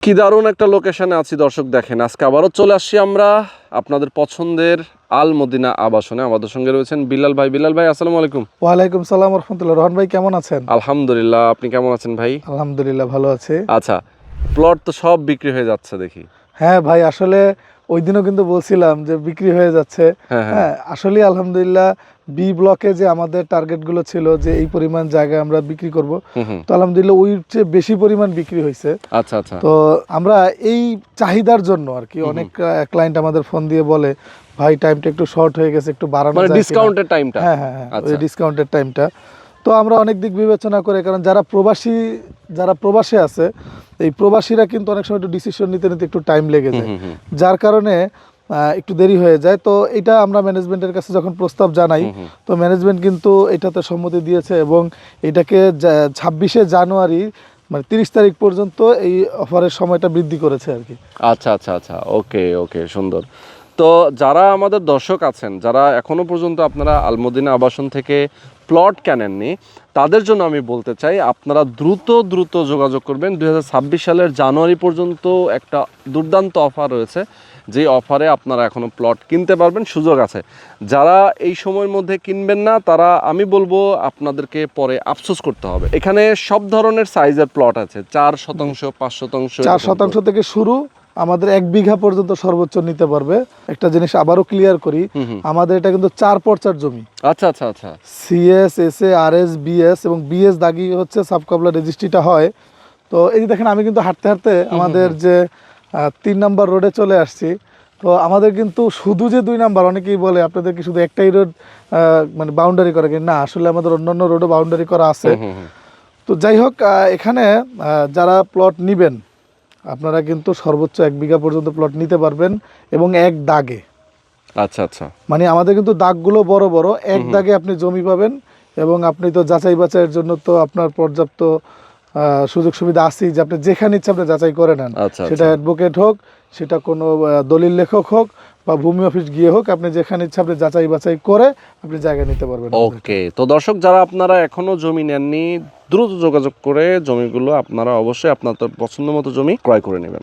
কি দারুণ একটা লোকেশনে আছি দর্শক, দেখেন আজকে আবারও চলে আসছি আমরা আপনাদের পছন্দের আল মদিনা আবাসনে। আমাদের সঙ্গে রয়েছেন বিলাল ভাই। বিলাল ভাই আসসালামু আলাইকুম। ওয়ালাইকুম সালাম রাহমাতুল্লাহ। রোহান ভাই কেমন আছেন? আলহামদুলিল্লাহ, আপনি কেমন আছেন ভাই? আলহামদুলিল্লাহ ভালো আছে। আচ্ছা, প্লট তো সব বিক্রি হয়ে যাচ্ছে দেখি। হ্যাঁ ভাই, আসলে ওই দিনও কিন্তু বলছিলাম যে বিক্রি হয়ে যাচ্ছে। হ্যাঁ আসলে আলহামদুলিল্লাহ বি ব্লকে যে আমাদের টার্গেটগুলো ছিল যে এই পরিমাণ জায়গায় আমরা বিক্রি করব, তো আলহামদুলিল্লাহ ওই চেয়ে বেশি পরিমাণ বিক্রি হয়েছে। আচ্ছা আচ্ছা। তো আমরা এই চাহিদার জন্য আর কি অনেক ক্লায়েন্ট আমাদের ফোন দিয়ে বলে ভাই টাইমটা একটু শর্ট হয়ে গেছে, একটু বাড়ানো যায় কিনা? ডিসকাউন্টের টাইমটা। হ্যাঁ হ্যাঁ হ্যাঁ, ওই ডিসকাউন্টের টাইমটা। তো আমরা অনেক দিক বিবেচনা করে, কারণ যারা প্রবাসে আছে, এই প্রবাসীরা কিন্তু অনেক সময় একটু ডিসিশন নিতে নিতে একটু টাইম লেগে যায়, যার কারণে একটু দেরি হয়ে যায়। তো এটা আমরা ম্যানেজমেন্টের কাছে যখন প্রস্তাব জানাই, তো ম্যানেজমেন্ট কিন্তু এটাতে সম্মতি দিয়েছে এবং এটাকে 26শে জানুয়ারি মানে 30 তারিখ পর্যন্ত এই অফারের সময়টা বৃদ্ধি করেছে আর কি। আচ্ছা আচ্ছা আচ্ছা, ওকে ওকে, সুন্দর। তো যারা আমাদের দর্শক আছেন, যারা এখনো পর্যন্ত আপনারা আল মদিনা আবাসন থেকে প্লট কেনেননি, তাদের জন্য আমি বলতে চাই আপনারা দ্রুত যোগাযোগ করবেন। 2026 সালের জানুয়ারি পর্যন্ত একটা দুর্দান্ত অফার রয়েছে, যে অফারে আপনারা এখনো প্লট কিনতে পারবেন, সুযোগ আছে। যারা এই সময়ের মধ্যে কিনবেন না, তারা আমি বলবো আপনাদেরকে পরে আফসোস করতে হবে। এখানে সব ধরনের সাইজের প্লট আছে, 4 শতাংশ, 5 শতাংশ, 4 শতাংশ থেকে শুরু, আমাদের 1 বিঘা পর্যন্ত সর্বোচ্চ নিতে পারবে। একটা জিনিস আবারও ক্লিয়ার করি, আমাদের এটা কিন্তু 4 পর্চার জমি। আচ্ছা আচ্ছা আচ্ছা। সিএস, এসএ, আরএস, বিএস এবং বিএস দাগি হচ্ছে সাবকাবলা রেজিস্ট্রিটা হয়। তো এই যে দেখেন, আমি কিন্তু হাঁটতে হাঁটতে আমাদের যে 3 নাম্বার রোডে চলে আসছি। তো আমাদের কিন্তু শুধু যে 2 নাম্বার, অনেকেই বলে আপনাদের কি শুধু একটাই রোড মানে বাউন্ডারি করে, না আসলে আমাদের অন্যান্য রোডও বাউন্ডারি করা আছে। তো যাই হোক, এখানে যারা প্লট নিবেন, আপনারা কিন্তু সর্বোচ্চ 1 বিঘা পর্যন্ত প্লট নিতে পারবেন এবং এক দাগে। আচ্ছা আচ্ছা, মানে আমাদের কিন্তু দাগগুলো বড় বড়, এক দাগে আপনি জমি পাবেন এবং আপনি তো যাচাই বাছাইয়ের জন্য তো আপনার পর্যাপ্ত সুযোগ সুবিধা আছেই, যে আপনি যেখানে ইচ্ছা আপনি যাচাই করে নেন। সেটা অ্যাডভোকেট হোক, সেটা কোনো দলিল লেখক হোক বা ভূমি অফিস গিয়ে হোক, আপনি যেখানে ইচ্ছা আপনি যাচাই বাছাই করে আপনি জায়গা নিতে পারবেন। ওকে। তো দর্শক, যারা আপনারা এখনো জমি নেননি, দ্রুত যোগাযোগ করে জমিগুলো আপনারা অবশ্যই আপনাদের পছন্দ মতো জমি ক্রয় করে নেবেন।